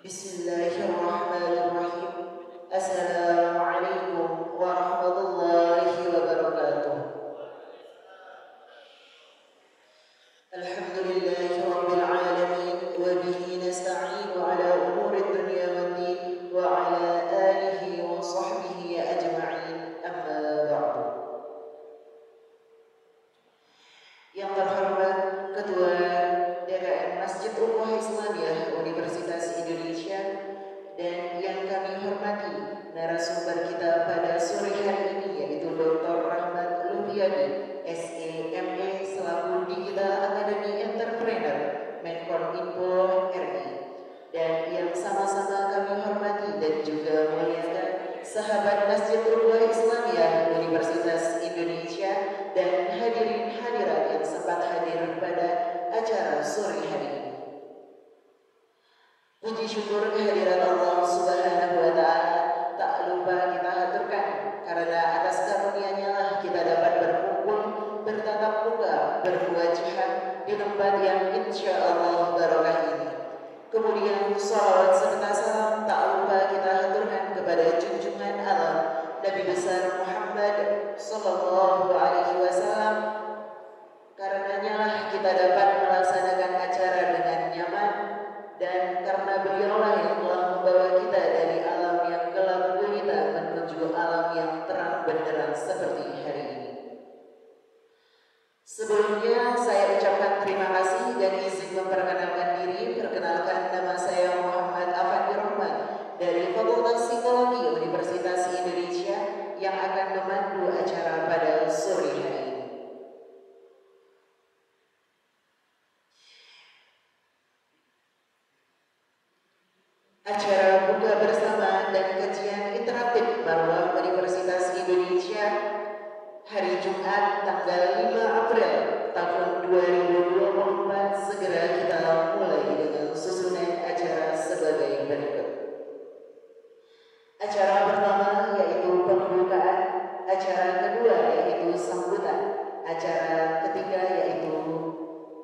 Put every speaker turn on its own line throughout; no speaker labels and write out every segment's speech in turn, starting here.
Bismillahirrahmanirrahim. Assalamualaikum warahmatullahi wabarakatuh. Alhamdulillahi rabbil alamin wa bihi nasta'inu ala umuri dunya waddin wa ala alihi wa sahbihi ajma'in. Amma ba'du. Yang terhormat Ketua DKM Masjid Ukhuwah Islamiyah Universitas Indonesia dan yang kami hormati narasumber kita pada sore hari ini yaitu Dr. Rahmat Luhyadi, SEME selaku Digital Academy Entrepreneur Menkominfo RI, dan yang sama-sama kami hormati dan juga muliakan sahabat Masjid Ukhuwah Islamiyah Universitas Indonesia dan hadirin hadirat yang sempat hadir pada acara sore hari ini. Puji syukur kehadirat Allah Subhanahu wa Ta'ala tak lupa kita haturkan, karena atas karunia-Nya lah kita dapat berkumpul, bertatap muka, berwajahan di tempat yang insya Allah barokah ini. Kemudian salawat serta salam tak lupa kita haturkan kepada junjungan alam Nabi besar Muhammad Sallallahu Alaihi Wasallam. Karenanya lah kita dapat melaksanakan acara dengan nyaman, dan karena beliaulah yang telah membawa kita dari alam yang gelap gulita menuju alam yang terang benderang seperti hari ini. Sebelumnya saya ucapkan terima kasih dan izin memperkenalkan diri. Perkenalkan, nama saya Muhammad Afandi Rahman dari Fakultas Psikologi Universitas Indonesia yang akan memandu acara pada sore hari ini. Acara buka bersama dan kajian interaktif Marwah Universitas Indonesia hari Jumat tanggal 5 April tahun 2024 segera kita mulai dengan susunan acara sebagai berikut. Acara pertama yaitu pembukaan, acara kedua yaitu sambutan, acara ketiga yaitu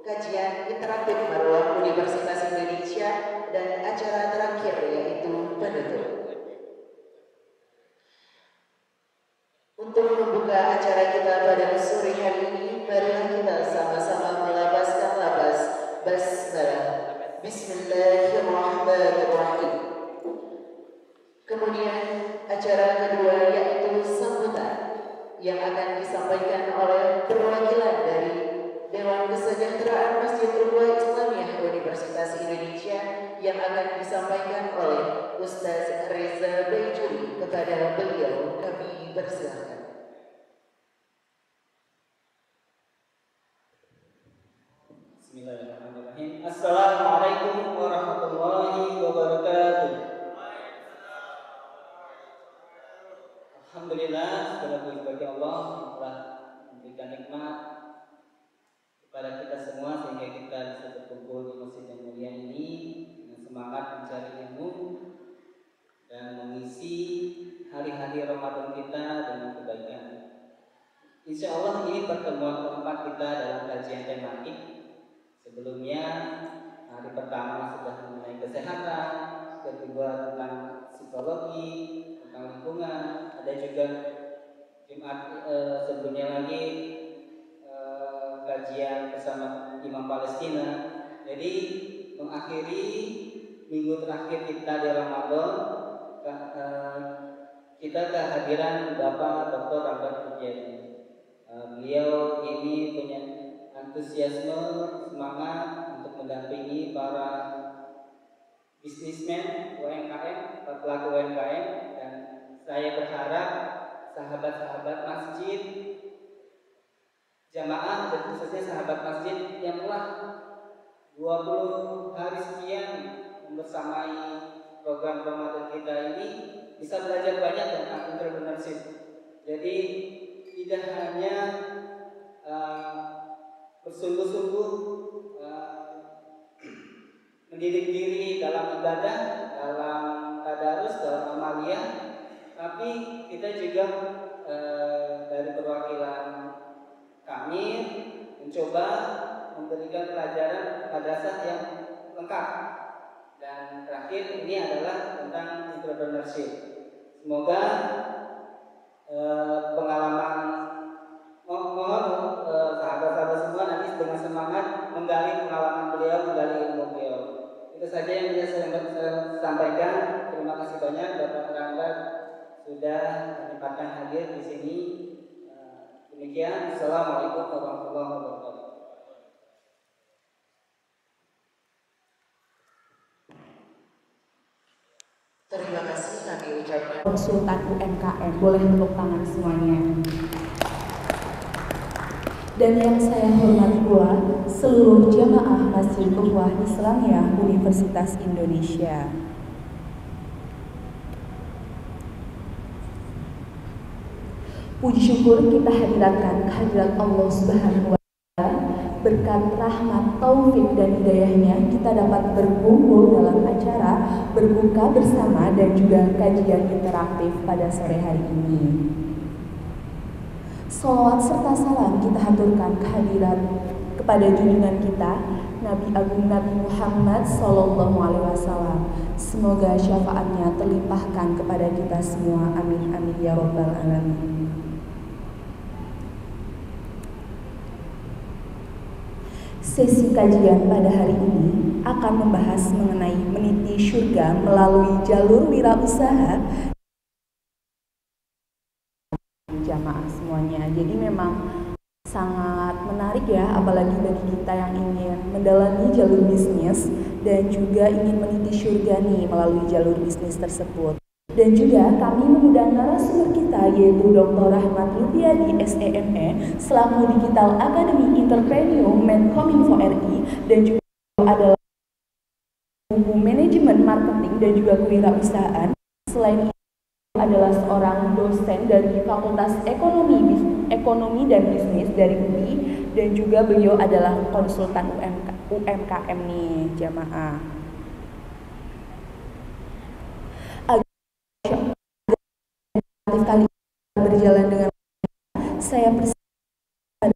kajian interaktif Marwah Universitas Indonesia, dan acara terakhir yaitu penutup. Untuk membuka acara kita pada sore hari ini, marilah kita sama-sama melapaskan lapas basmalah. Bismillahirrahmanirrahim. Kemudian acara kedua yaitu sambutan yang akan disampaikan oleh perwakilan dari Dewan Kesejahteraan Masjid Ukhuwah Islamiyah Universitas Indonesia yang akan disampaikan oleh Ustaz Reza Bejuri. Kepada beliau kami persilakan.
Bismillahirrahmanirrahim. Assalamualaikum warahmatullahi wabarakatuh. Alhamdulillah, segala puji bagi Allah yang telah memberikan nikmat kepada kita semua sehingga kita bisa berkumpul di masjid yang mulia ini dengan semangat mencari ilmu dan mengisi hari-hari Ramadan kita dengan kebaikan. Insya Allah ini pertemuan keempat kita dalam kajian tematik. Sebelumnya hari pertama sudah mengenai kesehatan, kedua tentang psikologi, tentang lingkungan, ada juga Jumat sebelumnya lagi kajian bersama Imam Palestina. Jadi mengakhiri minggu terakhir kita di Ramadan, kita kehadiran Bapak Dr. Rahmat Luhyadi. Beliau ini punya antusiasme, semangat untuk mendampingi para bisnismen UMKM, pelaku UMKM, dan saya berharap sahabat-sahabat masjid, jamaah dan khususnya sahabat masjid yang telah 20 hari sekian membersamai program Ramadan kita ini bisa belajar banyak tentang entrepreneurship. Jadi tidak hanya bersungguh-sungguh mendidik diri dalam ibadah, dalam tadarus, dalam amaliyah, tapi kita juga dari perwakilan kami mencoba memberikan pelajaran madrasah yang lengkap, dan Dan terakhir ini adalah tentang entrepreneurship. Semoga pengalaman mohon sahabat-sahabat semua nanti dengan semangat menggali pengalaman beliau, menggali ilmu beliau. Itu saja yang bisa saya sampaikan. Terima kasih banyak Bapak Rangga sudah menyempatkan hadir di sini. Demikian. Assalamualaikum warahmatullahi wabarakatuh.
Terima kasih kami ucapkan.
Konsultan UMKM, boleh tepuk tangan semuanya. Dan yang saya hormati pula seluruh jamaah Masjid Ukhuwah Islamiyah Universitas Indonesia. Puji syukur kita hadirkan kehadirat Allah Subhanahu wa Ta'ala. Berkat rahmat, taufik dan hidayahnya kita dapat berkumpul dalam acara berbuka bersama dan juga kajian interaktif pada sore hari ini. Sholawat serta salam kita haturkan kehadiran kepada junjungan kita Nabi Agung Nabi Muhammad Sallallahu Alaihi Wasallam. Semoga syafaatnya terlimpahkan kepada kita semua. Amin amin ya robbal alamin. Sesi kajian pada hari ini akan membahas mengenai meniti surga melalui jalur wirausaha jamaah semuanya. Jadi memang sangat menarik ya, apalagi bagi kita yang ingin mendalami jalur bisnis dan juga ingin meniti surga nih melalui jalur bisnis tersebut. Dan juga kami mengundang narasumber kita yaitu Dr. Rahmat Lupiadi SEME selaku Digital Academy Entrepreneur Menkominfo RI dan juga adalah ilmu manajemen marketing dan juga kewirausahaan. Selain itu adalah seorang dosen dari Fakultas Ekonomi dan Bisnis dari UI dan juga beliau adalah konsultan UMKM nih jamaah. Kali berjalan dengan saya persilakan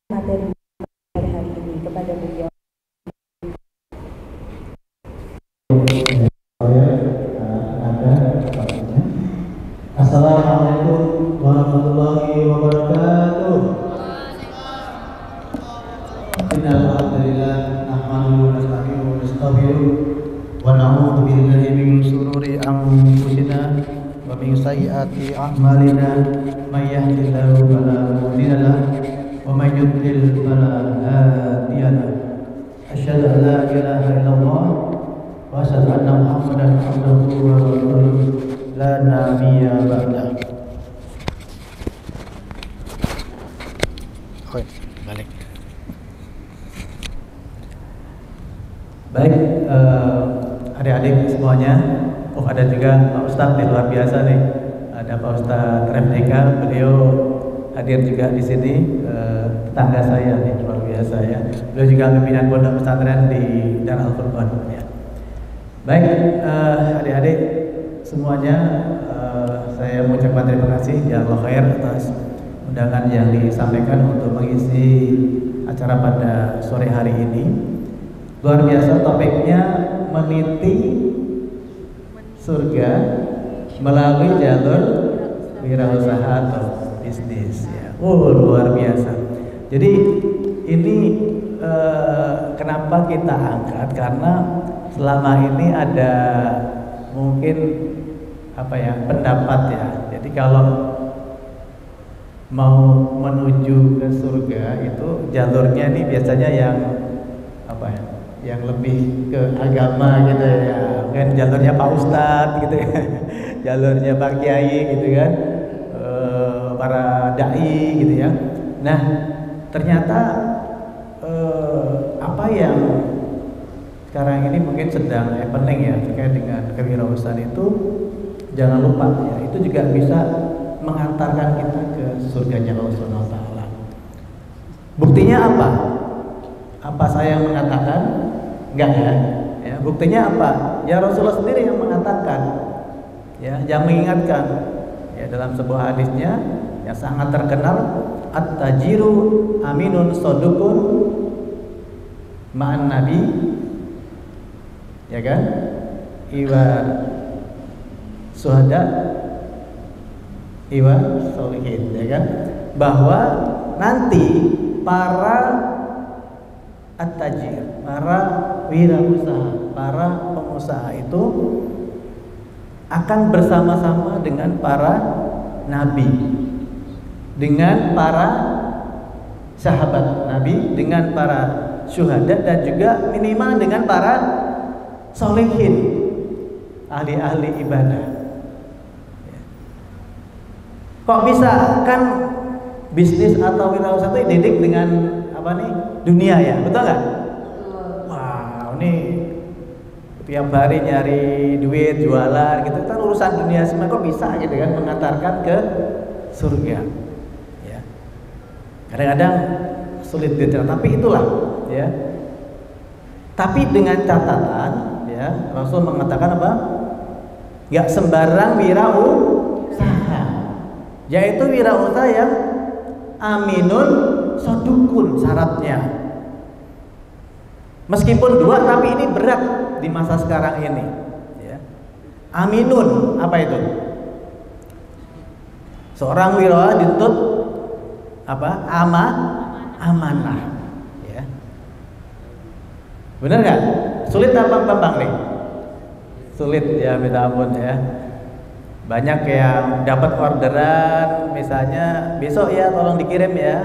materi hari ini kepada beliau.
Assalamualaikum warahmatullahi wabarakatuh. Innal hamdalillah nahmaduhu wa nasta'inuhu wa nastaghfiruh wa na'udzu billahi min shururi anfusina wa min sayyiati a'malina may yahdihillahu fala mudilla lahu wa may yudlil fala hadiya lahu. Asyhadu an la ilaha illallah wa asyhadu anna Muhammadan abduhu wa rasuluh la nabiyya ba'da. Oke, balik. Baik, adik-adik semuanya. Oh, ada juga Pak Ustadz nih, luar biasa nih. Ada Pak Ustadz Refdeka, beliau hadir juga di sini. Tetangga saya nih, luar biasa ya. Beliau juga pimpinan pondok pesantren di Darul Furqan ya. Baik, adik-adik semuanya, saya mengucapkan terima kasih jazakallahu khair atas undangan yang disampaikan untuk mengisi acara pada sore hari ini. Luar biasa, topiknya meniti surga melalui jalur wirausaha atau bisnis ya. Luar biasa. Jadi ini kenapa kita angkat, karena selama ini ada mungkin pendapat ya. Jadi kalau mau menuju ke surga itu jalurnya ini biasanya yang yang lebih ke agama gitu ya, kan jalurnya Pak Ustadz gitu ya, jalurnya Pak Kiai gitu kan, para dai gitu ya. Nah ternyata apa yang sekarang ini mungkin sedang happening ya terkait dengan kewirausahaan itu, jangan lupa ya, itu juga bisa mengantarkan kita ke surganya Allah Subhanahu wa Ta'ala. Buktinya apa? Apa saya yang mengatakan? Enggak ya. Buktinya apa? Ya Rasulullah sendiri yang mengatakan, ya, yang mengingatkan ya dalam sebuah hadisnya yang sangat terkenal, at-tajiru aminun sodukun ma'an nabi ya kan? Iwa syuhada, iwa sholihin, ya kan? Bahwa nanti para at-tajir, para wirausaha, para pengusaha itu akan bersama-sama dengan para nabi, dengan para sahabat nabi, dengan para syuhada, dan juga minimal dengan para sholihin, ahli-ahli ibadah. Kok bisa? Kan bisnis atau wirausaha itu identik dengan apa nih? Dunia ya, betul nggak? Wow, ini tiap hari nyari duit, jualan gitu kan urusan dunia semua. Kok bisa gitu kan mengantarkan ke surga? Ya. Kadang-kadang sulit dicerna, tapi itulah ya. Tapi dengan catatan ya, Rasul mengatakan apa? Gak sembarang wirausaha, yaitu wirausaha yang aminun sodukun syaratnya. Meskipun dua, tapi ini berat di masa sekarang ini ya. Aminun, apa itu? Seorang wirausaha dituntut apa? Amanah ya. Benar nggak? Sulit apa gampang nih? Sulit ya, minta ampun ya. Banyak yang dapat orderan, misalnya besok ya tolong dikirim ya,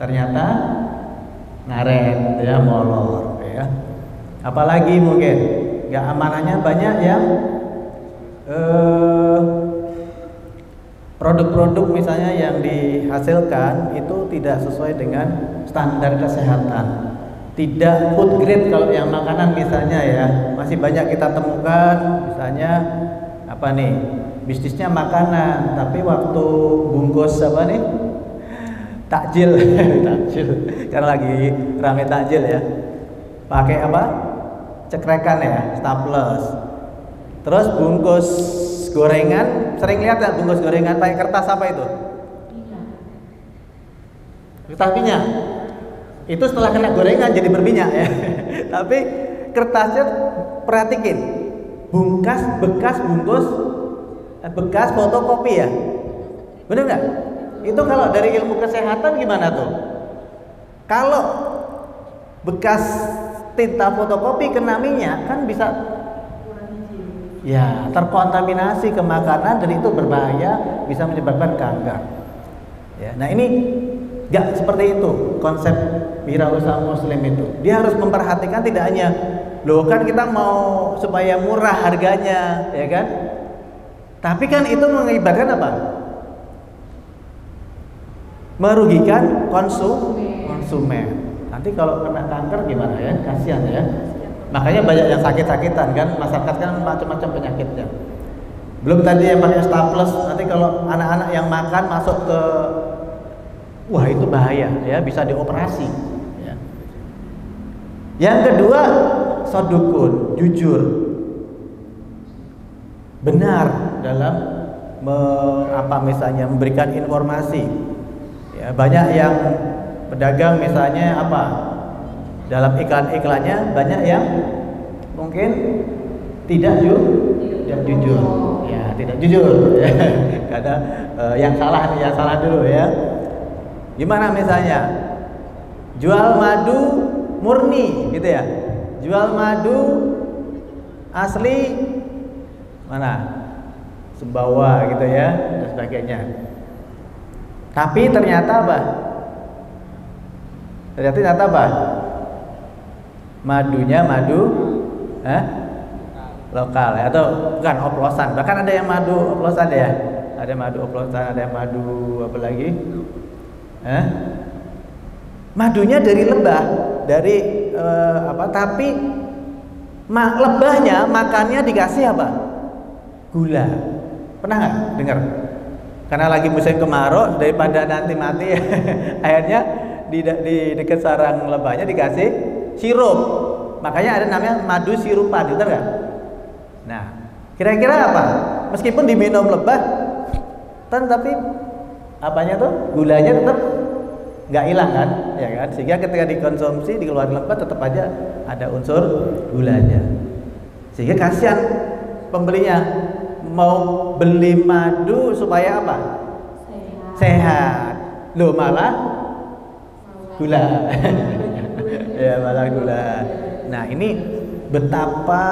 ternyata ngaret ya, molor ya. Apalagi mungkin nggak amanahnya, banyak yang produk-produk misalnya yang dihasilkan itu tidak sesuai dengan standar kesehatan, tidak food grade. Kalau yang makanan misalnya ya, masih banyak kita temukan misalnya apa nih, bisnisnya makanan, tapi waktu bungkus apa nih, takjil takjil, karena lagi rame takjil ya, pakai apa, cekrekan ya, staples. Terus bungkus gorengan, sering lihat nggak bungkus gorengan pakai kertas apa itu? Kertas minyak. Itu setelah kena gorengan jadi berminyak ya. Tapi kertasnya perhatikin, bekas bungkus, bekas fotokopi ya, bener nggak? Itu kalau dari ilmu kesehatan gimana tuh? Kalau bekas tinta fotokopi kena minyak kan bisa ya terkontaminasi ke makanan, dan itu berbahaya, bisa menyebabkan kanker. Ya, nah ini nggak seperti itu konsep wirausaha muslim itu. Dia harus memperhatikan, tidak hanya loh kan kita mau supaya murah harganya, ya kan? Tapi kan itu mengakibatkan apa? Merugikan konsumen. Nanti kalau kena kanker gimana ya? Kasihan ya. Makanya banyak yang sakit-sakitan kan, masyarakat kan macam-macam penyakitnya. Belum tadi yang pakai staples, nanti kalau anak-anak yang makan masuk ke, wah itu bahaya ya, bisa dioperasi ya. Yang kedua, sodukun, jujur, benar dalam misalnya memberikan informasi ya. Banyak yang pedagang misalnya apa, dalam iklan-iklannya banyak yang mungkin tidak jujur ya, tidak jujur ya. Karena yang salah dulu ya. Gimana misalnya jual madu murni gitu ya, jual madu asli mana, Sumbawa gitu ya, dan sebagainya. Tapi ternyata apa? Madunya madu lokal ya, atau bukan oplosan. Bahkan ada yang madu oplosan ya, ada madu oplosan, ada yang madu apa lagi? Madunya dari lebah, dari tapi lebahnya makannya dikasih apa? Gula. Pernah nggak dengar? Karena lagi musim kemarau, daripada nanti mati akhirnya di dekat sarang lebahnya dikasih sirup. Makanya ada namanya madu sirupan, betul nggak? Nah, kira-kira apa? Meskipun diminum lebah, tapi apanya tuh, gulanya tetap nggak hilang kan, ya kan? Sehingga ketika dikonsumsi di keluar lebah tetap aja ada unsur gulanya. Sehingga kasihan pembelinya, mau beli madu supaya apa? Sehat. Loh malah gula. Ya malah gula. Nah ini betapa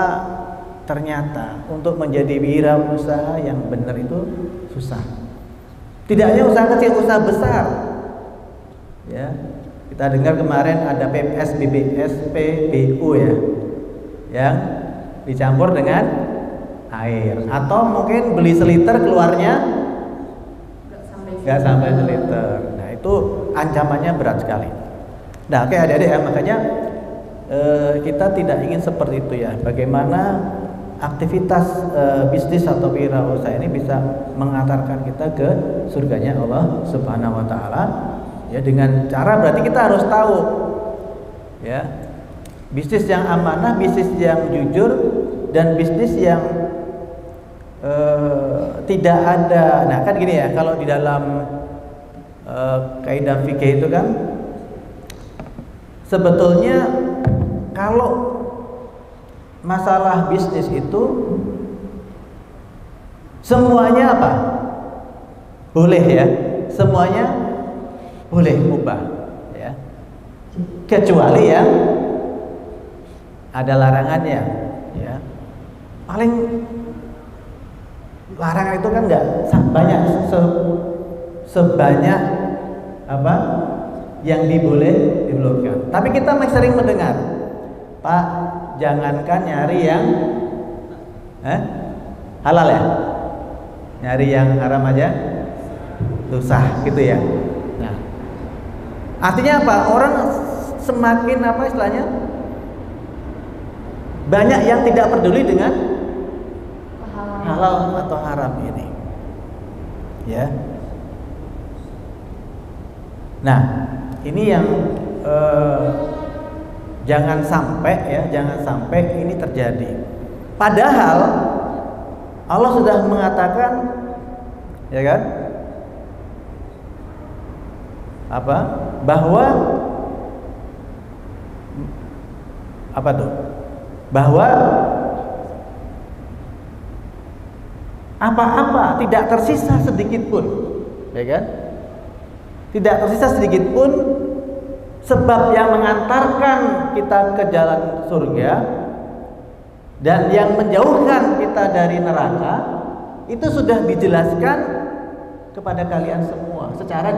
ternyata untuk menjadi wirausaha yang benar itu susah. Tidak hanya usaha kecil, usaha besar. Ya, kita dengar kemarin ada SPBU ya, yang dicampur dengan air. Atau mungkin beli seliter keluarnya nggak sampai seliter. Nah itu ancamannya berat sekali. Nah oke adik-adik ya, makanya kita tidak ingin seperti itu ya. Bagaimana aktivitas bisnis atau wirausaha ini bisa mengantarkan kita ke surganya Allah Subhanahu wa taala ya, dengan cara berarti kita harus tahu ya, bisnis yang amanah, bisnis yang jujur, dan bisnis yang tidak ada. Nah kan gini ya, kalau di dalam kaidah fikih itu kan sebetulnya kalau masalah bisnis itu semuanya apa? Boleh ya, semuanya boleh mubah ya, kecuali yang ada larangannya ya. Paling larangan itu kan nggak banyak sebanyak apa yang dibolehkan. Tapi kita masih sering mendengar, Pak, jangankan nyari yang halal ya, nyari yang haram aja susah gitu ya. Nah, artinya apa? Orang semakin apa istilahnya, banyak yang tidak peduli dengan halal atau haram ini ya. Nah ini yang jangan sampai ya, jangan sampai ini terjadi. Padahal Allah sudah mengatakan ya kan, apa, bahwa apa tuh, bahwa apa-apa tidak tersisa sedikit pun, ya kan? Tidak tersisa sedikit pun sebab yang mengantarkan kita ke jalan surga dan yang menjauhkan kita dari neraka itu sudah dijelaskan kepada kalian semua secara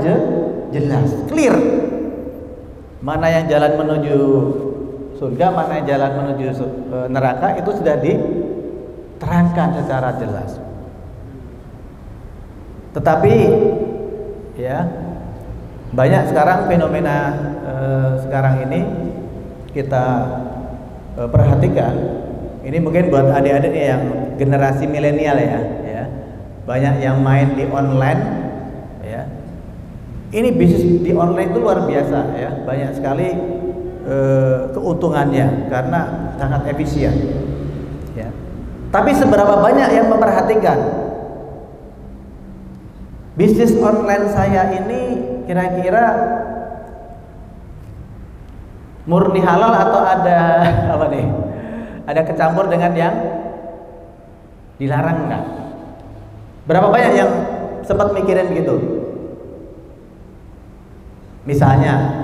jelas, clear. Mana yang jalan menuju surga, mana yang jalan menuju neraka itu sudah diterangkan secara jelas. Tetapi ya banyak sekarang fenomena sekarang ini kita perhatikan. Ini mungkin buat adik-adik yang generasi milenial ya, banyak yang main di online ya. Ini bisnis di online itu luar biasa ya, banyak sekali keuntungannya karena sangat efisien ya. Tapi seberapa banyak yang memperhatikan bisnis online saya ini kira-kira murni halal atau ada apa nih? Ada kecampur dengan yang dilarang enggak? Berapa banyak yang sempat mikirin begitu? Misalnya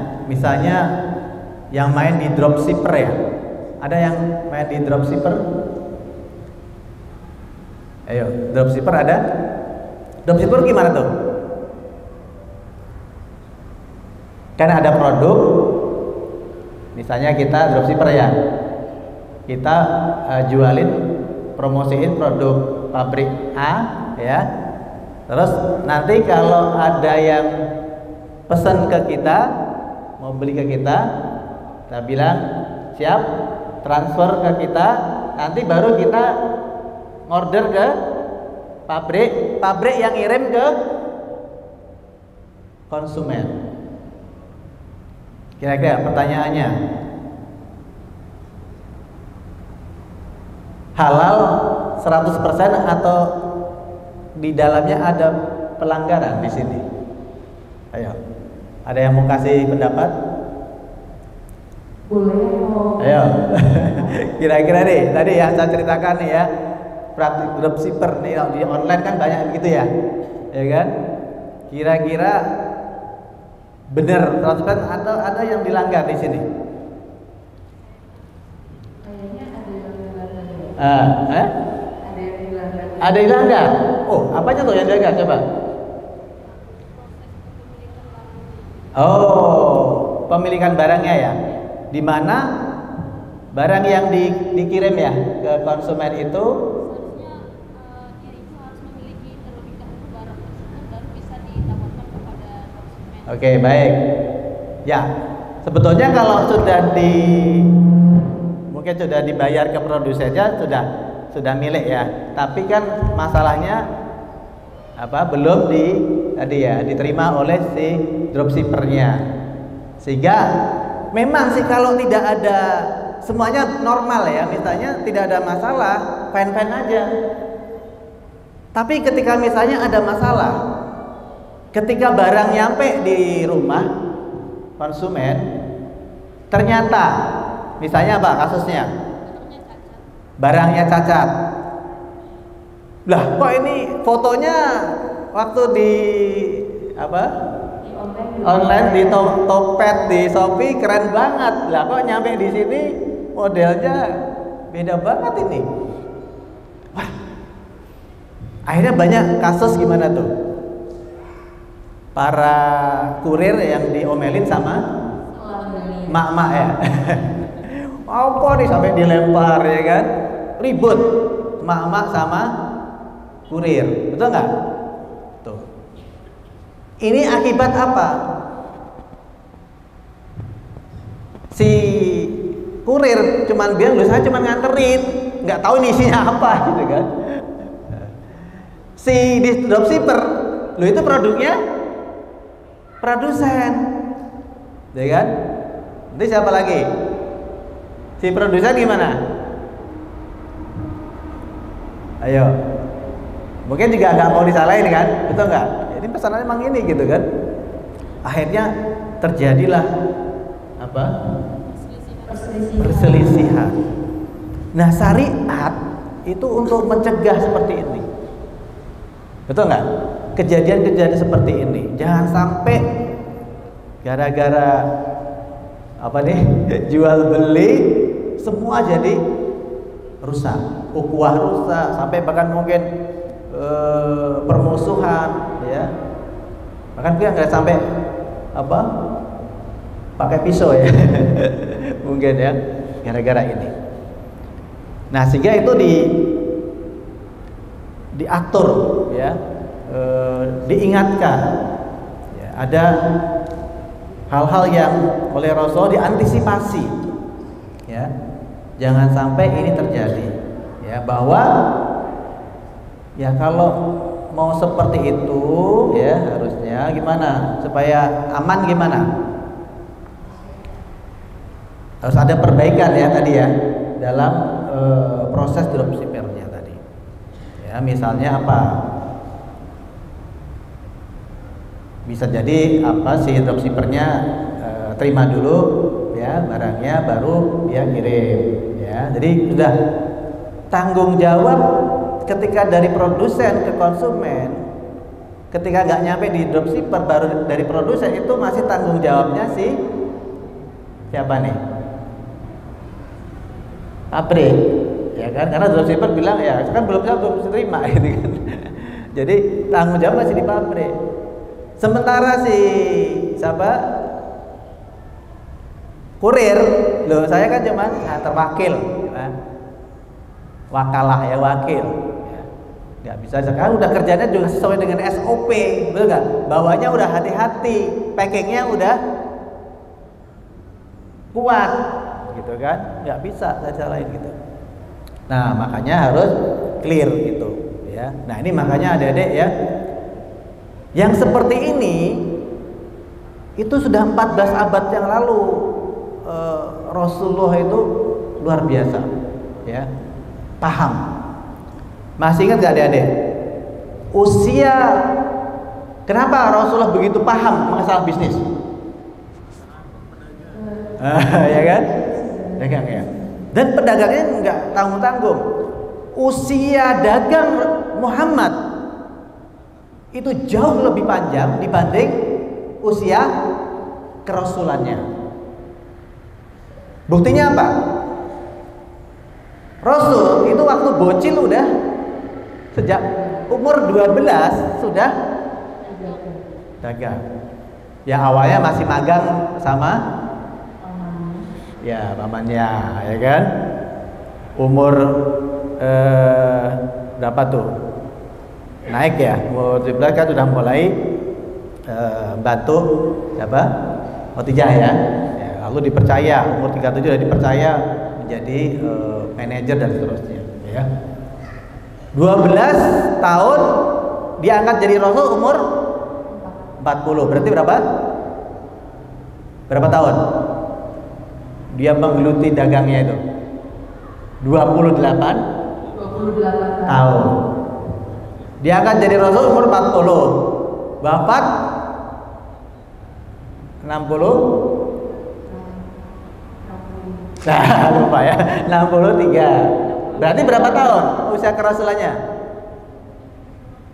yang main di dropshipper ya. Ada yang main di dropshipper? Ayo, dropshipper ada? Dropshipper gimana tuh? Kan ada produk, misalnya kita dropshipper ya, kita jualin, promosiin produk pabrik A ya. Terus nanti kalau ada yang pesan ke kita, mau beli ke kita bilang siap, transfer ke kita, nanti baru kita order ke pabrik yang ngirim ke konsumen. Kira-kira pertanyaannya, halal 100% atau di dalamnya ada pelanggaran di sini? Ayo, ada yang mau kasih pendapat?
Boleh kok.
Ayo. Kira-kira nih, tadi yang saya ceritakan nih ya, praktik dropshipper nih di online kan banyak gitu ya. Ya kan? Kira-kira benar 100% atau ada yang dilanggar di sini?
Kayaknya ada yang dilanggar.
Ada
yang dilanggar.
Ada yang dilanggar? Oh, apanya tuh yang dilanggar? Coba. Oh, pemilikan barangnya ya. Di mana barang yang dikirim ya ke konsumen itu
seharusnya dia itu harus memiliki terlebih dahulu barang tersebut baru bisa ditawarkan kepada konsumen.
Oke, baik. Ya, sebetulnya kalau mungkin sudah dibayar ke produsennya sudah milik ya. Tapi kan masalahnya belum diterima oleh si dropshippernya. Sehingga memang sih kalau tidak ada semuanya normal ya, misalnya tidak ada masalah, fine-fine aja. Tapi ketika misalnya ada masalah, ketika barang nyampe di rumah konsumen, ternyata misalnya apa kasusnya? Barangnya cacat. Lah, kok ini fotonya waktu di online di Topet di Shopee keren banget. Lah kok nyampe di sini modelnya beda banget ini. Wah. Akhirnya banyak kasus gimana tuh? Para kurir yang diomelin sama mak-mak ya. Apa nih sampai dilempar ya kan? Ribut mak-mak sama kurir. Betul nggak? Tuh. Ini akibat apa? Si kurir cuman bilang, "Loh, saya cuman nganterin, nggak tahu ini isinya apa," gitu kan. Si dropshipper, "Loh, itu produknya produsen." Ya kan? Nanti siapa lagi? Si produsen gimana? Ayo. Mungkin juga nggak mau disalahin kan? Betul nggak? Ini pesanannya emang ini gitu kan. Akhirnya terjadilah perselisihan. Nah, syariat itu untuk mencegah seperti ini. Betul nggak? Kejadian-kejadian seperti ini jangan sampai gara-gara jual beli semua jadi rusak, ukhuwah rusak, sampai bahkan mungkin permusuhan ya. Bahkan dia nggak sampai pakai pisau ya. Mungkin ya gara-gara ini. Nah, sehingga itu diatur ya, diingatkan ya, ada hal-hal yang oleh Rasul diantisipasi ya, jangan sampai ini terjadi ya, bahwa ya kalau mau seperti itu ya harusnya gimana supaya aman, gimana harus ada perbaikan ya tadi ya dalam proses dropshippernya tadi ya. Misalnya apa, bisa jadi si dropshippernya terima dulu ya barangnya baru dia kirim ya. Jadi sudah tanggung jawab ketika dari produsen ke konsumen, ketika nggak nyampe di dropshipper baru dari produsen, itu masih tanggung jawabnya siapa nih? Pabrik ya kan, karena dropshipper bilang ya kan belum terima gitu kan. Jadi tanggung jawab masih di pabrik. Sementara kurir, loh saya kan cuma terwakil ya. Wakalah ya, wakil ya. Nggak bisa, sekarang udah kerjanya juga sesuai dengan SOP, betul nggak? Bawanya udah hati-hati, packingnya udah kuat gitu kan, nggak bisa saya salahin gitu. Nah, makanya harus clear gitu ya. Nah, ini makanya adik-adik ya, yang seperti ini itu sudah 14 abad yang lalu Rasulullah itu luar biasa ya, paham. Masih ingat gak adik-adik usia kenapa Rasulullah begitu paham masalah bisnis? Ya kan? Dagang ya. Dan pedagangnya nggak tanggung-tanggung. Usia dagang Muhammad itu jauh lebih panjang dibanding usia kerasulannya. Buktinya apa? Rasul itu waktu bocil udah sejak umur 12 sudah dagang. Ya awalnya masih magang sama ya pamannya, ya kan? Umur berapa tuh? Naik ya, umur 17 kan sudah mulai bantu siapa? Khadijah ya. Ya. Lalu dipercaya, umur 37 sudah dipercaya menjadi manajer dan seterusnya, ya. 12 tahun diangkat jadi rasul umur 40. Berarti berapa? Berapa tahun? Dia menggeluti dagangnya itu 28 tahun. Dia akan jadi rasul umur 40. Wafat 60. Nah, lupa ya. 63. Berarti berapa tahun usia kerasulannya?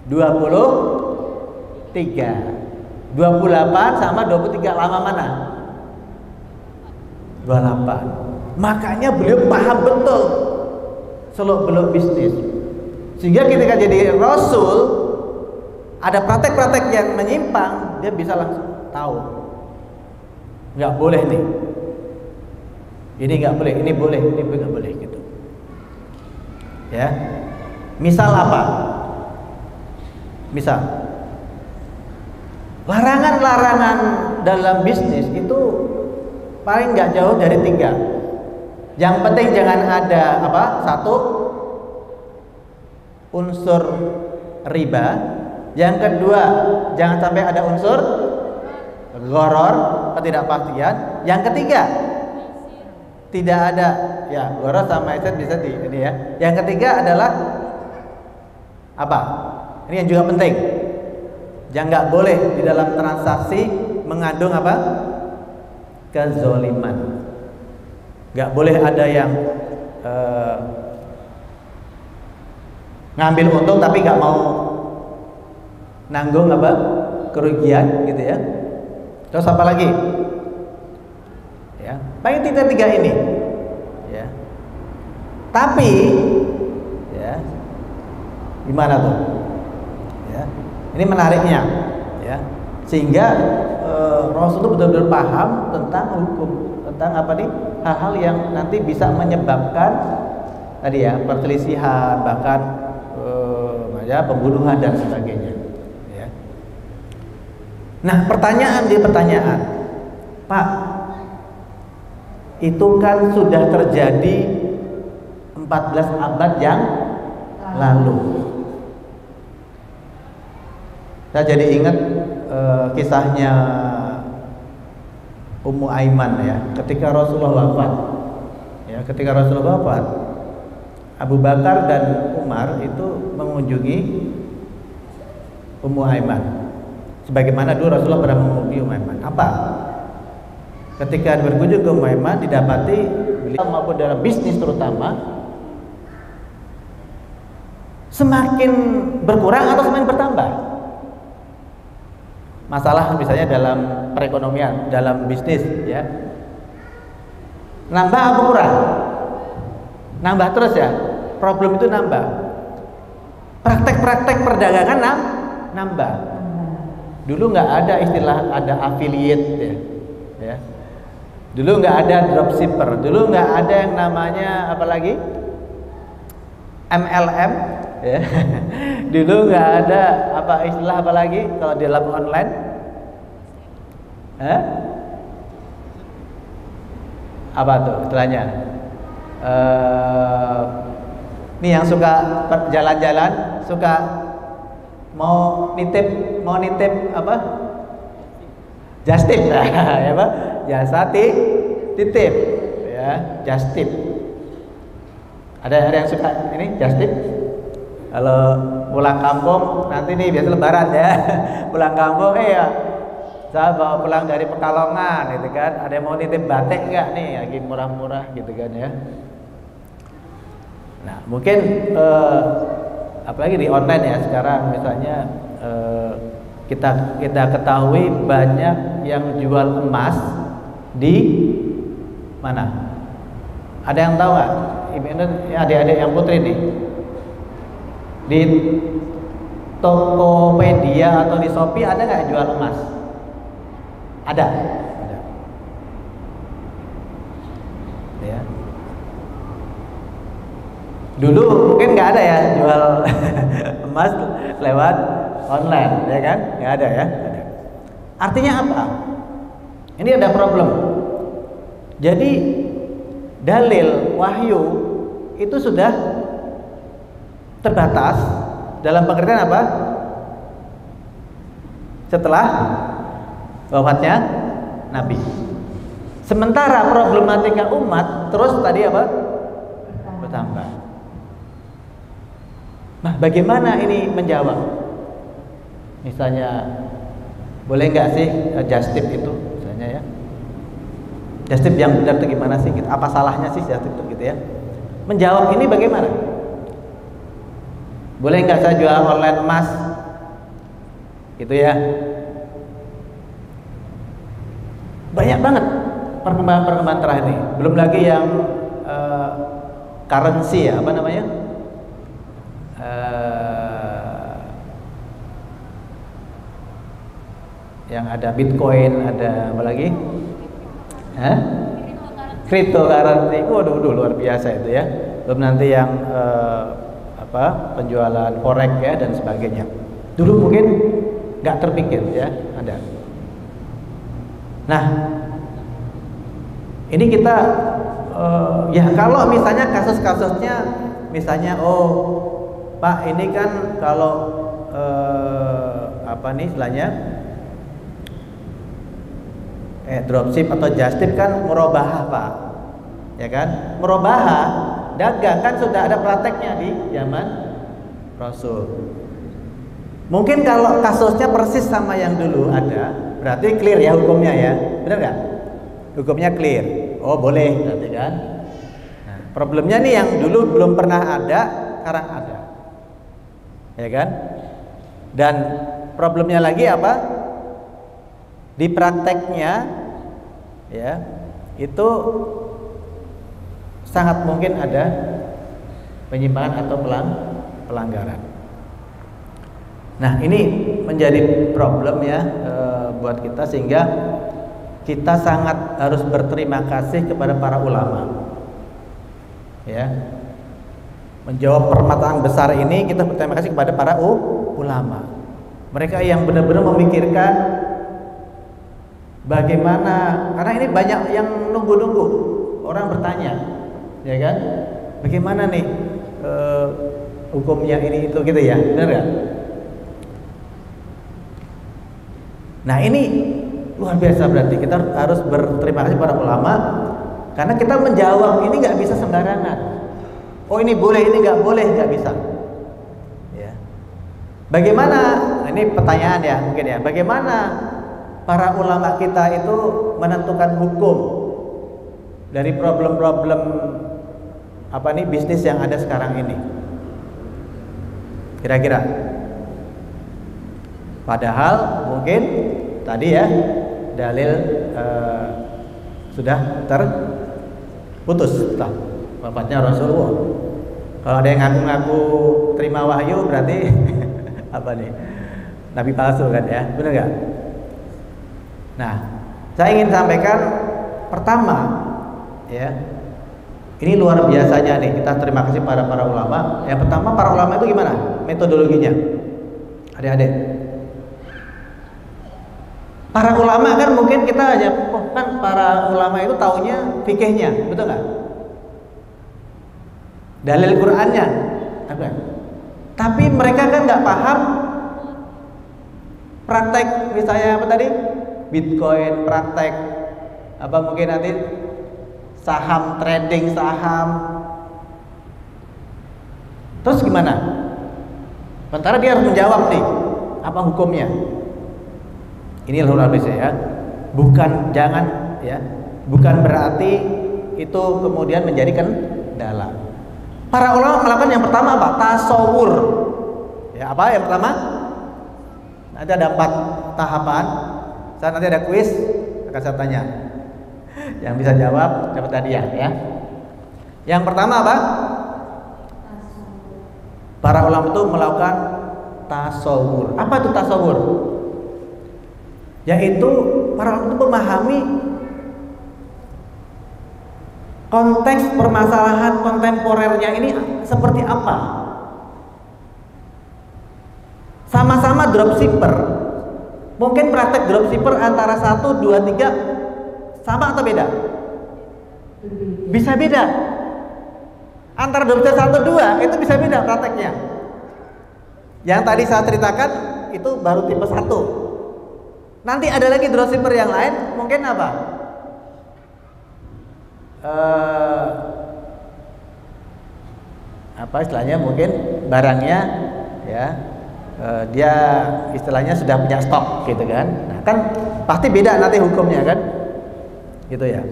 23. 28 sama 23 lama mana? 28. Makanya beliau paham betul seluk-beluk bisnis. Sehingga ketika jadi rasul ada praktek-praktek yang menyimpang, dia bisa langsung tahu. Nggak boleh nih. Ini nggak boleh, ini boleh, ini nggak boleh gitu. Ya. Misal apa? Misal larangan-larangan dalam bisnis itu paling nggak jauh dari 3. Yang penting jangan ada apa? 1, unsur riba. Yang kedua, jangan sampai ada unsur gharar, ketidakpastian. Yang ketiga, tidak ada ya gharar sama isar bisa di ini ya. Yang ketiga adalah apa? Ini yang juga penting. Yang nggak boleh di dalam transaksi mengandung apa? Kezoliman. Nggak boleh ada yang ngambil untung tapi nggak mau nanggung apa kerugian gitu ya. Terus apa lagi? Ya, paling tiga ini. Ya. Tapi ya gimana tuh? Ya, ini menariknya. Ya, sehingga Rasul itu betul-betul paham tentang hukum, tentang apa nih hal-hal yang nanti bisa menyebabkan tadi ya perselisihan, bahkan ya pembunuhan dan sebagainya. Ya. Nah pertanyaan, Pak, itu kan sudah terjadi 14 abad yang lalu. Saya jadi ingat kisahnya Ummu Aiman ya, ketika Rasulullah wafat. Ya, ketika Rasulullah wafat, Abu Bakar dan Umar itu mengunjungi Ummu Aiman. Sebagaimana dulu Rasulullah pernah mengunjungi Ummu Aiman. Apa? Ketika berkunjung ke Ummu Aiman didapati beliau maupun dalam bisnis terutama semakin berkurang atau semakin bertambah. Masalah misalnya dalam perekonomian, dalam bisnis ya. Nambah apa kurang? Nambah terus ya. Problem itu nambah. Praktek-praktek perdagangan nambah. Dulu nggak ada istilah ada affiliate ya. Dulu nggak ada dropshipper. Dulu nggak ada yang namanya apa lagi? MLM ya. Dulu nggak ada apa istilah apa lagi kalau di dalam online? Apa tuh istilahnya? Nih yang suka jalan-jalan, suka mau nitip apa? Just tip, ya Pak? Jasa titip, ya, just tip. Ada yang suka ini just tip? Kalau pulang kampung nanti nih biasa lebaran ya, pulang kampung ya saya bawa pulang dari Pekalongan gitu kan, ada yang mau nitip batik nggak nih, lagi murah-murah gitu kan ya. Nah mungkin apalagi di online ya sekarang, misalnya kita ketahui banyak yang jual emas di mana? Ada yang tahu nggak? Ibu adik-adik yang putri nih, di Tokopedia atau di Shopee ada nggak jual emas? Ada. Ya. Dulu mungkin nggak ada ya jual emas lewat online, ya kan? Nggak ada ya. Ada. Artinya apa? Ini ada problem. Jadi dalil wahyu itu sudah terbatas dalam pengertian apa? Setelah wafatnya Nabi. Sementara problematika umat terus tadi apa? Bertambah. Nah, bagaimana ini menjawab? Misalnya, boleh nggak sih just tip itu, misalnya ya? Just tip yang benar itu gimana sih? Apa salahnya sih just tip itu gitu ya? Menjawab ini bagaimana? Boleh nggak saya jual online emas? Gitu ya. Banyak banget perkembangan terakhir ini. Belum lagi yang currency ya, apa namanya? Yang ada Bitcoin, ada apa lagi? Cryptocurrency. Waduh, luar biasa itu ya. Belum nanti yang penjualan forex ya dan sebagainya. Dulu mungkin nggak terpikir ya, ada. Nah, ini kita ya kalau misalnya kasus-kasusnya, misalnya Pak ini kan kalau istilahnya dropship atau just tip kan murabahah Pak, ya kan? Murabahah dagang kan sudah ada prakteknya di zaman Rasul. Mungkin kalau kasusnya persis sama yang dulu ada, berarti clear ya hukumnya ya, benar nggak? Hukumnya clear. Oh boleh berarti kan. Nah, problemnya nih yang dulu belum pernah ada, sekarang ada, ya kan? Dan problemnya lagi apa? Di prakteknya, ya itu sangat mungkin ada penyimpangan atau pelanggaran. Nah ini menjadi problem ya buat kita, sehingga kita sangat harus berterima kasih kepada para ulama. Ya, menjawab permasalahan besar ini kita berterima kasih kepada para ulama. Mereka yang benar-benar memikirkan bagaimana, karena ini banyak yang nunggu-nunggu, orang bertanya, ya kan? Bagaimana nih hukumnya ini itu gitu ya, benar nggak? Nah ini luar biasa, berarti kita harus berterima kasih pada ulama, karena kita menjawab ini nggak bisa sembarangan. Oh ini boleh, ini nggak boleh, nggak bisa. Ya. Bagaimana? Ini pertanyaan ya mungkin ya. Bagaimana para ulama kita itu menentukan hukum dari problem-problem bisnis yang ada sekarang ini? Kira-kira? Padahal mungkin tadi ya dalil sudah terputus setelah wafatnya Rasulullah. Kalau ada yang ngaku-ngaku terima wahyu berarti apa nih? Nabi palsu kan ya, benar nggak? Nah, saya ingin sampaikan pertama, ya, ini luar biasanya nih, kita terima kasih pada para ulama. Yang pertama, para ulama itu gimana metodologinya? Adik-adik, para ulama kan mungkin kita aja, kan para ulama itu taunya fikihnya, betul nggak? Dalil Qur'annya, apa? Tapi mereka kan nggak paham praktek, misalnya apa tadi? Bitcoin, praktek apa mungkin nanti saham, trading saham. Terus gimana? Sementara dia harus menjawab nih, apa hukumnya? Ini luar biasa ya. Bukan jangan ya, bukan berarti itu kemudian menjadi kendala. Para ulama melakukan yang pertama apa? Tasawur. Ya, apa yang pertama? Nanti ada 4 tahapan. Saat nanti ada kuis akan saya tanya. Yang bisa jawab dapat hadiah ya. Yang pertama apa? Para ulama itu melakukan tasawur. Apa itu tasawur? Yaitu para ulama itu memahami konteks permasalahan kontemporernya ini seperti apa. Sama-sama dropshipper. Mungkin praktek dropshipper antara 1, 2, 3 sama atau beda? Bisa beda. Antara dropshipper 1, 2 itu bisa beda prakteknya. Yang tadi saya ceritakan itu baru tipe 1. Nanti ada lagi dropshipper yang lain, mungkin apa? Apa istilahnya, mungkin barangnya ya dia istilahnya sudah punya stok gitu kan. Nah, kan pasti beda nanti hukumnya kan, gitu ya.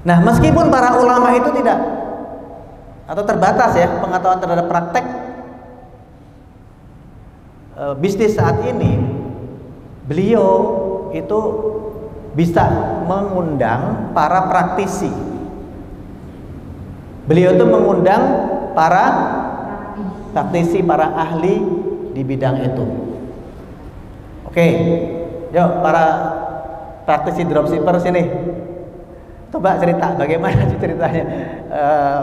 Nah, meskipun para ulama itu tidak atau terbatas ya pengetahuan terhadap praktek bisnis saat ini, beliau itu bisa mengundang para praktisi. Beliau itu mengundang para praktisi, para ahli di bidang itu. Oke, yuk para praktisi dropshipper sini. Coba cerita bagaimana sih ceritanya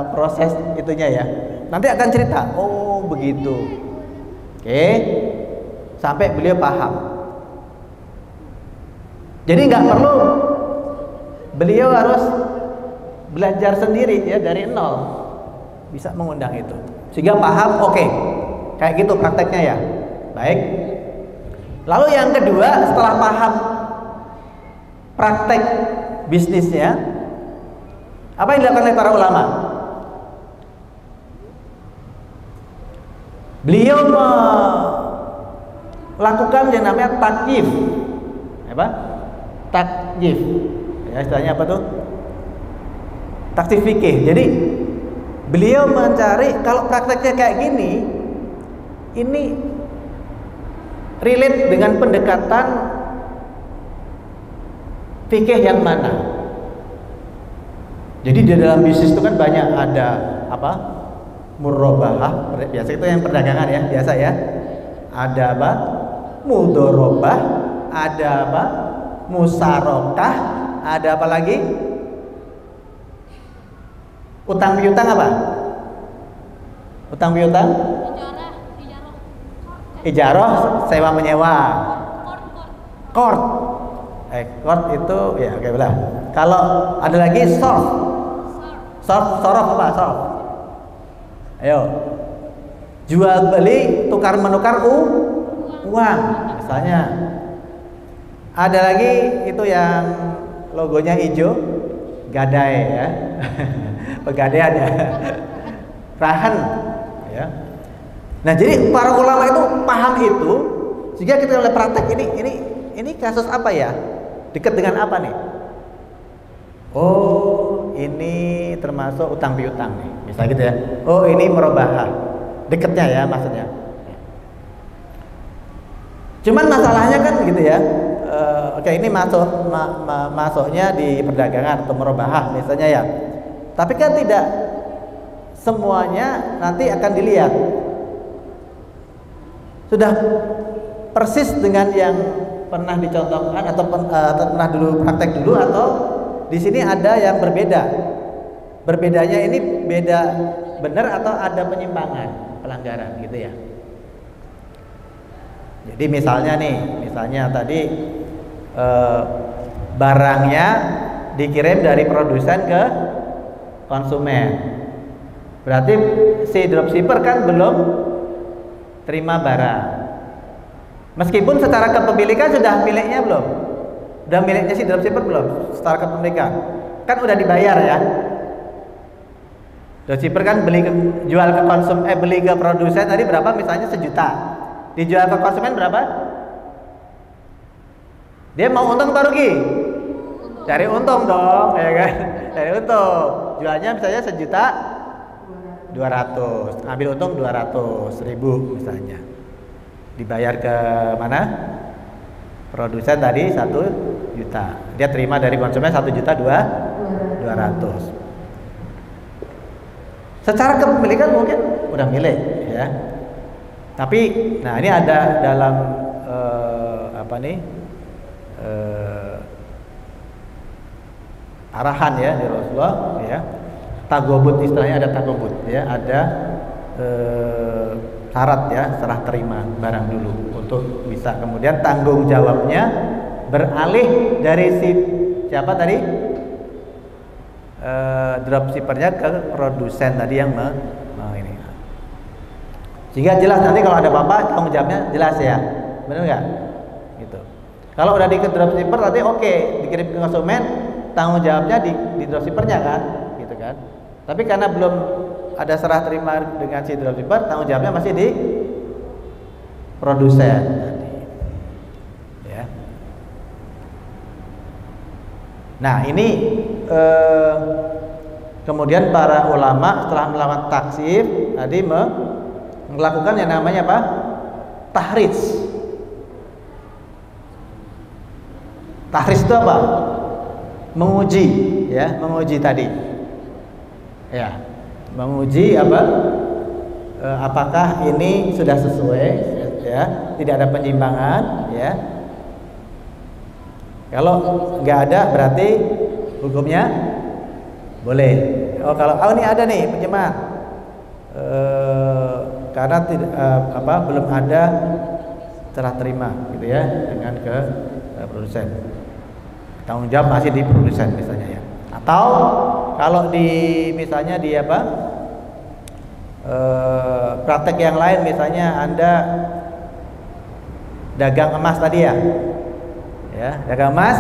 proses itunya ya. Nanti akan cerita. Oh begitu. Oke, sampai beliau paham. Jadi nggak perlu beliau harus belajar sendiri ya dari nol, bisa mengundang itu sehingga paham. Oke, kayak gitu prakteknya ya. Baik. Lalu yang kedua, setelah paham praktek bisnisnya, apa yang dilakukan oleh para ulama? Beliau melakukan yang namanya takyif. Apa? Takyif. Ya, istilahnya apa tuh? Takyif fikih. Jadi beliau mencari kalau prakteknya kayak gini, ini relate dengan pendekatan fikih yang mana? Jadi di dalam bisnis itu kan banyak ada apa? Murabahah, biasa itu yang perdagangan ya, biasa ya. Ada apa? Mudorobah, ada apa? Musarokah, ada apa lagi? Utang piutang apa? Utang piutang? Ijarah, sewa menyewa. Qard. Qard itu ya kayak belah. Kalau ada lagi sorf. Sorof apa? Sorf. Ayo. Jual beli, tukar menukar uang. Misalnya. Ada lagi itu yang logonya hijau, gadai ya. Pegadaian ya. Rahan ya. Nah, jadi para ulama itu paham itu sehingga kita oleh praktek ini kasus apa ya? Dekat dengan apa nih? Oh, ini termasuk utang piutang nih. Misalnya gitu ya. Oh, ini merobahah. Dekatnya ya maksudnya. Cuman masalahnya kan gitu ya. Oke, ini masuknya di perdagangan atau merobahah misalnya ya. Tapi kan tidak semuanya nanti akan dilihat. Sudah persis dengan yang pernah dicontohkan atau pernah dulu praktek dulu, atau di sini ada yang berbeda. Berbedanya ini beda benar atau ada penyimpangan, pelanggaran gitu ya. Jadi misalnya tadi barangnya dikirim dari produsen ke konsumen. Berarti si dropshipper kan belum terima barang. Meskipun secara kepemilikan sudah miliknya belum? Sudah miliknya si dropshipper belum? Secara kepemilikan kan udah dibayar ya. Dropshipper kan beli ke produsen tadi berapa? Misalnya 1 juta. Dijual ke konsumen berapa? Dia mau untung atau rugi? Cari untung dong, ya kan? Cari untung. Jualnya misalnya 1.200.000, ambil untung 200.000 misalnya. Dibayar ke mana? Produsen tadi 1 juta. Dia terima dari konsumen 1.200.000. Secara kepemilikan mungkin udah milik, ya. Tapi, nah ini ada dalam arahan ya dari Rasulullah, ya. Tagobut, istilahnya ada tagobut, ya. Ada syarat ya, serah terima barang dulu untuk bisa kemudian tanggung jawabnya beralih dari siapa tadi, dropshippernya ke produsen tadi yang ini. Sehingga jelas nanti kalau ada apa-apa tanggung jawabnya jelas ya, benar nggak? Gitu. Kalau udah di dropshipper tadi oke, dikirim ke konsumen, tanggung jawabnya di dropshippernya kan, gitu kan. Tapi karena belum ada serah terima dengan si dropshipper, tanggung jawabnya masih di produsen tadi. Ya. Nah ini kemudian para ulama setelah melakukan taksir tadi melakukan yang namanya apa? Tahrij. Tahrij itu apa? Menguji, ya, menguji tadi. Ya, menguji apa? Apakah ini sudah sesuai, ya, tidak ada penyimpangan, ya. Kalau nggak ada berarti hukumnya boleh. Oh kalau ini ada nih penyimpangan, karena tidak belum ada serah terima, gitu ya, dengan ke produsen. Tanggung jawab masih di produsen misalnya ya. Atau kalau misalnya di praktek yang lain, misalnya Anda dagang emas tadi ya, dagang emas,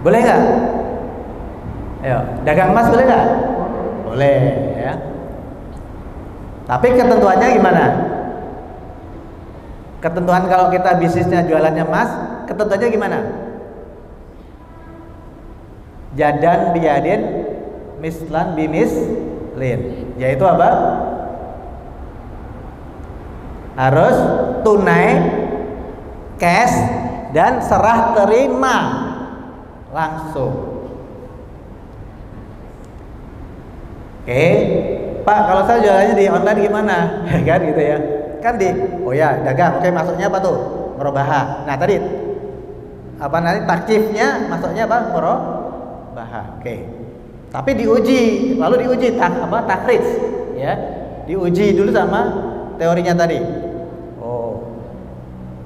boleh nggak? Ayo, dagang emas boleh nggak? Boleh ya. Tapi ketentuannya gimana? Ketentuan kalau kita bisnisnya jualannya emas, ketentuannya gimana? Jadan biyadin mislan bimislin, yaitu apa? Harus tunai, cash, dan serah terima langsung. Oke, Pak, kalau saya jualannya di online gimana? Kan gitu ya. Kan oh ya, dagang. Oke, masuknya apa tuh? Merobahah. Nah, tadi nanti takjifnya masuknya apa? Merobahah. Oke. Tapi diuji, lalu diuji takrij, ya. Diuji dulu sama teorinya tadi. Oh.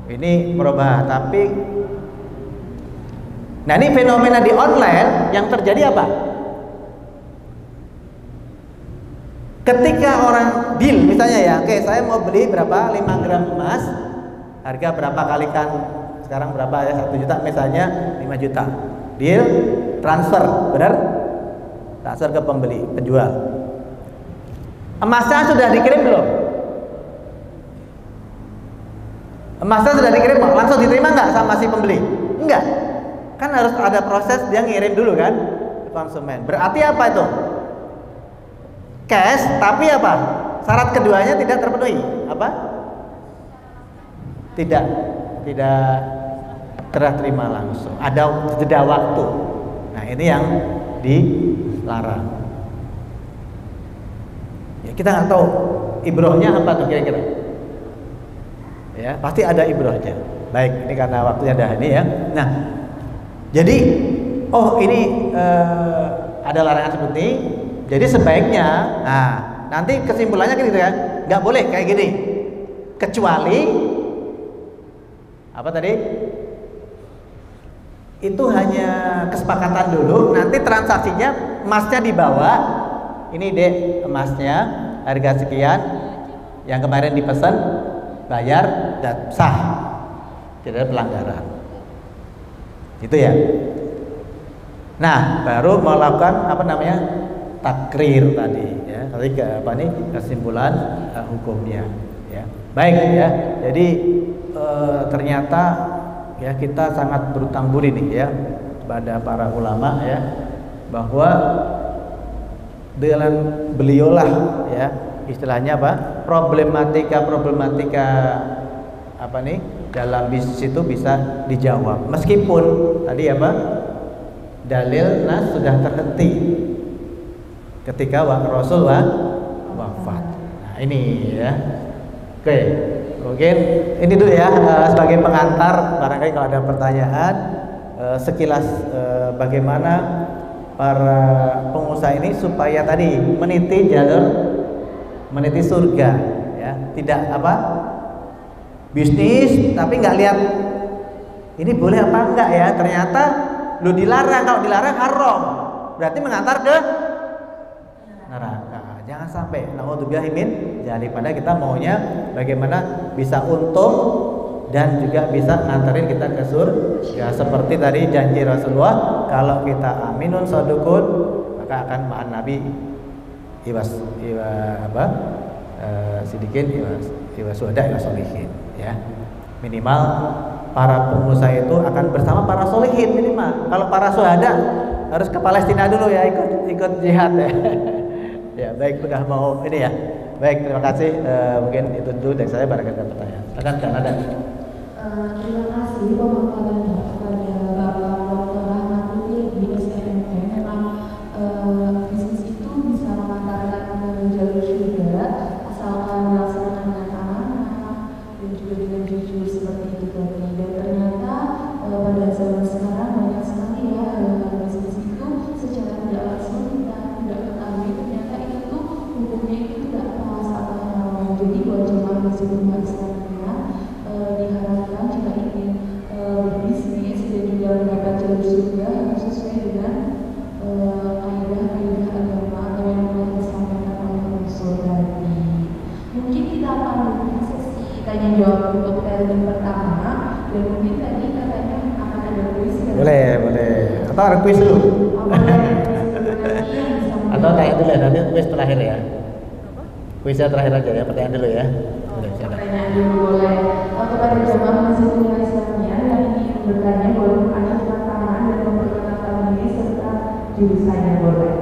Ini merobahah, tapi nah, ini fenomena di online yang terjadi apa? Ketika orang deal misalnya ya, oke, saya mau beli berapa 5 gram emas, harga berapa kalikan sekarang berapa ya, 1 juta misalnya, 5 juta. Deal, transfer, benar? Transfer ke pembeli, penjual. Emasnya sudah dikirim belum? Emasnya sudah dikirim, langsung diterima nggak sama si pembeli? Enggak. Kan harus ada proses, dia ngirim dulu kan ke konsumen. Berarti apa itu? Cash, tapi apa? Syarat keduanya tidak terpenuhi. Apa? Tidak serah terima langsung. Ada jeda waktu. Nah, ini yang dilarang. Ya, kita nggak tahu ibrohnya apa tuh kira-kira. Ya, pasti ada ibrohnya. Baik, ini karena waktunya dah ini ya. Nah, jadi ini ada larangan seperti ini. Jadi sebaiknya, nanti kesimpulannya gitu ya, nggak boleh kayak gini, kecuali apa tadi? Itu hanya kesepakatan dulu. Nanti transaksinya emasnya dibawa, ini dek emasnya, harga sekian, yang kemarin dipesan, bayar dan sah, tidak ada pelanggaran. Itu ya. Nah, baru melakukan takrir tadi ya. Tadi kesimpulan hukumnya ya. Baik ya. Jadi ternyata ya kita sangat berutang budi nih ya pada para ulama ya, bahwa dengan beliaulah ya istilahnya apa, problematika apa nih dalam bisnis itu bisa dijawab meskipun tadi apa, dalil nas sudah terhenti ketika Rasul wafat. Nah ini ya, oke, mungkin ini dulu ya sebagai pengantar, barangkali kalau ada pertanyaan sekilas bagaimana para pengusaha ini supaya tadi meniti surga ya, tidak apa bisnis tapi nggak lihat ini boleh apa enggak ya, ternyata lu dilarang, kalau dilarang haram berarti mengantar ke neraka. Jangan sampai naudzubillah min daripada kita maunya bagaimana bisa untung dan juga bisa nganterin kita ke surga, seperti tadi janji Rasulullah, kalau kita aminun sodukun maka akan ma'an nabi sidikin iwas suhada iwas solihin ya. Minimal para pengusaha itu akan bersama para solihin minimal. Kalau para syuhada harus ke Palestina dulu ya, ikut jihad ya. Ya baik, udah mau ini ya. Baik, terima kasih. Mungkin itu dulu dari saya, barangkali ada pertanyaan. Silakan Kang Ada.
Terima kasih pemaparannya kepada Bapak Dr. Rahmat di SMK. Memang bisnis itu bisa mengantarkan ke jalur surga asalkan melaksanakan dengan amanah dan juga dengan jujur seperti itu tadi. Dan ternyata pada zaman sekarang banyak sekali ya bisnis itu secara tidak langsung kita tidak ketahui ternyata itu tuh hukumnya itu tidak pas atau haram. Jadi buat jemaah masjid Islamiyah diharapkan jika ingin berbisnis dan juga mendapat jalur surga harus sesuai dengan kaidah-kaidah agama atau yang telah disampaikan oleh Rasul tadi. Mungkin kita akan membuka sesi tanya jawab untuk periode pertama, dan mungkin tadi katanya akan ada kuis.
Boleh. Atau ada kuis dulu? Atau tanya dulu ya, nanti kuis terakhir ya. Kuisnya terakhir aja ya, pertanyaan dulu ya. Boleh, silakan.
Pertanyaan dulu boleh. Kepada jemaah masjid Islamiyah yang ingin bertanya boleh angkat tangan dan memperkenalkan diri serta jurusannya boleh.